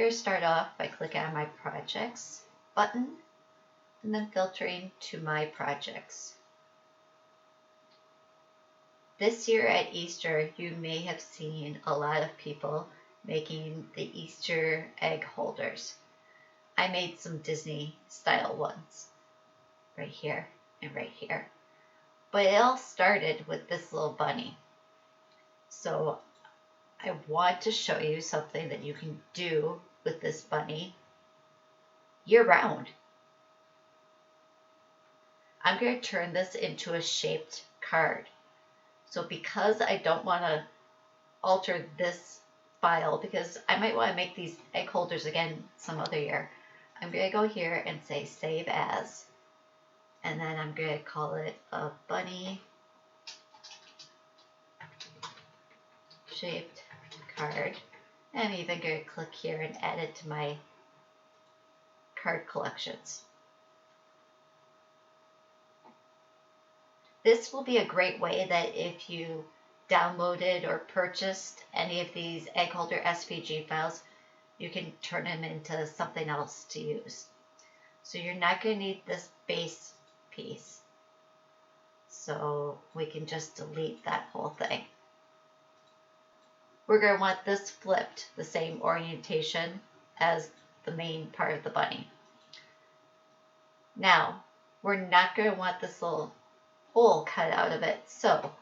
going to start off by clicking on my projects button and then filtering to my projects. This year at Easter, you may have seen a lot of people making the Easter egg holders. I made some Disney style ones right here and right here. But it all started with this little bunny. So I want to show you something that you can do with this bunny year-round. I'm going to turn this into a shaped card. So because I don't want to alter this file, because I might want to make these egg holders again some other year, I'm going to go here and say save as, and then I'm going to call it a bunny shaped card. And I'm even going to click here and add it to my card collections. This will be a great way that if you downloaded or purchased any of these egg holder SVG files, you can turn them into something else to use. So you're not going to need this base piece. So we can just delete that whole thing. We're going to want this flipped, the same orientation as the main part of the bunny. Now, we're not going to want this little hole cut out of it. So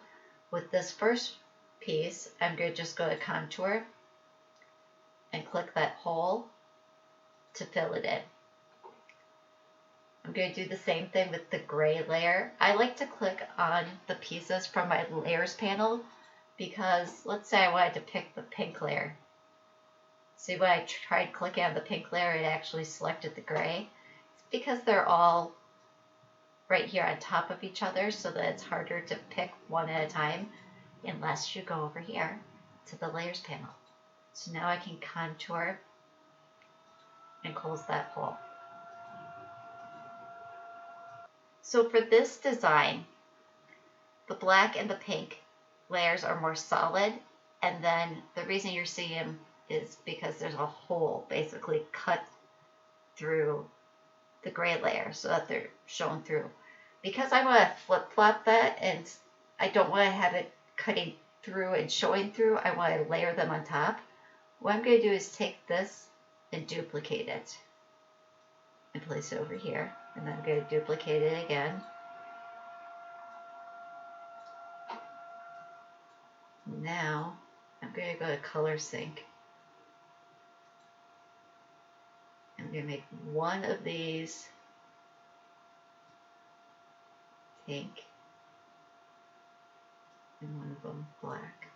with this first piece, I'm going to just go to contour and click that hole to fill it in. I'm going to do the same thing with the gray layer. I like to click on the pieces from my layers panel because let's say I wanted to pick the pink layer. See, when I tried clicking on the pink layer, it actually selected the gray. It's because they're all right here on top of each other, so that it's harder to pick one at a time unless you go over here to the layers panel. So now I can contour and close that hole. So for this design, the black and the pink layers are more solid, and then the reason you're seeing them is because there's a hole basically cut through the gray layer so that they're shown through. Because I want to flip-flop that and I don't want to have it cutting through and showing through, I want to layer them on top. What I'm going to do is take this and duplicate it and place it over here. And then I'm going to duplicate it again. Now I'm going to go to color sync. I'm going to make one of these pink and one of them black.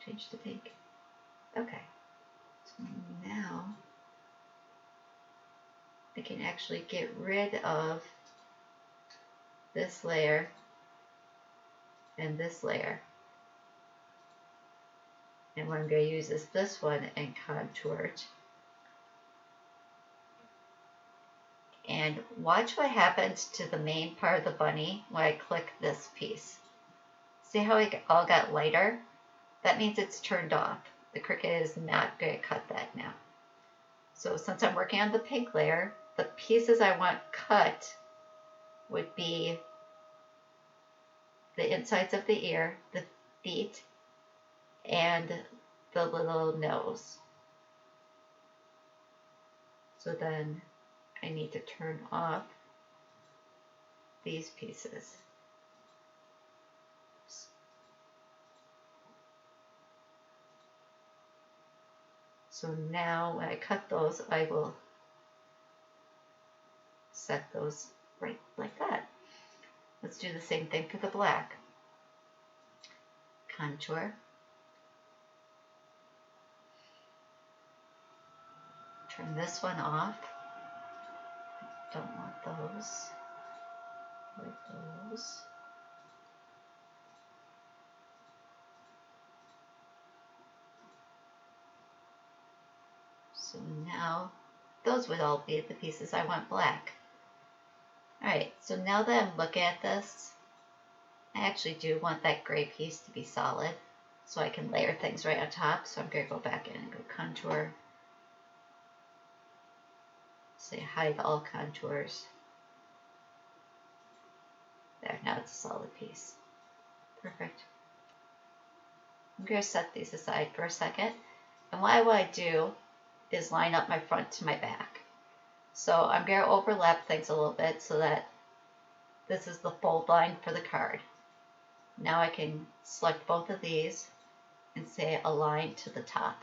Change to pink. Okay. So now I can actually get rid of this layer and this layer. And what I'm going to use is this one and contour it. And watch what happens to the main part of the bunny when I click this piece. See how it all got lighter? That means it's turned off. The Cricut is not going to cut that now. So since I'm working on the pink layer, the pieces I want cut would be the insides of the ear, the feet, and the little nose. So then I need to turn off these pieces. So now when I cut those, I will set those right like that. Let's do the same thing for the black. Contour. Turn this one off. Don't want those. Like those. So now those would all be the pieces I want black. Alright, so now that I'm looking at this, I actually do want that gray piece to be solid. so I can layer things right on top. So I'm going to go back in and go contour. Say hide all contours. There, now it's a solid piece. Perfect. I'm going to set these aside for a second. And what I want to do is line up my front to my back. So I'm going to overlap things a little bit so that this is the fold line for the card. Now I can select both of these and say align to the top.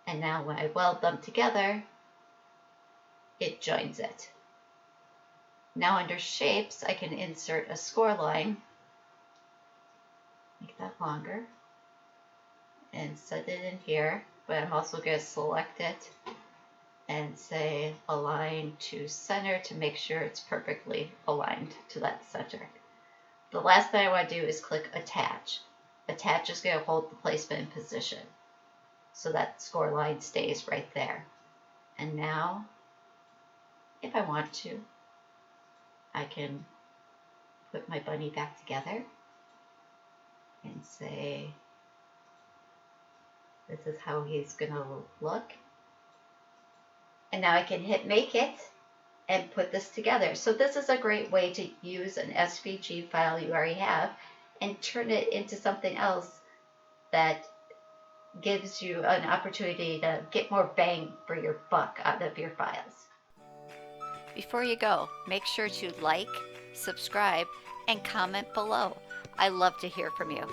And now when I weld them together, it joins it. Now under shapes, I can insert a score line, make that longer, and set it in here, but I'm also going to select it and say align to center to make sure it's perfectly aligned to that center. The last thing I want to do is click attach. Attach is going to hold the placement in position so that score line stays right there. And now, if I want to, I can put my bunny back together and say, this is how he's going to look. And now I can hit make it and put this together. So this is a great way to use an SVG file you already have and turn it into something else that gives you an opportunity to get more bang for your buck out of your files. Before you go, make sure to like, subscribe, and comment below. I love to hear from you.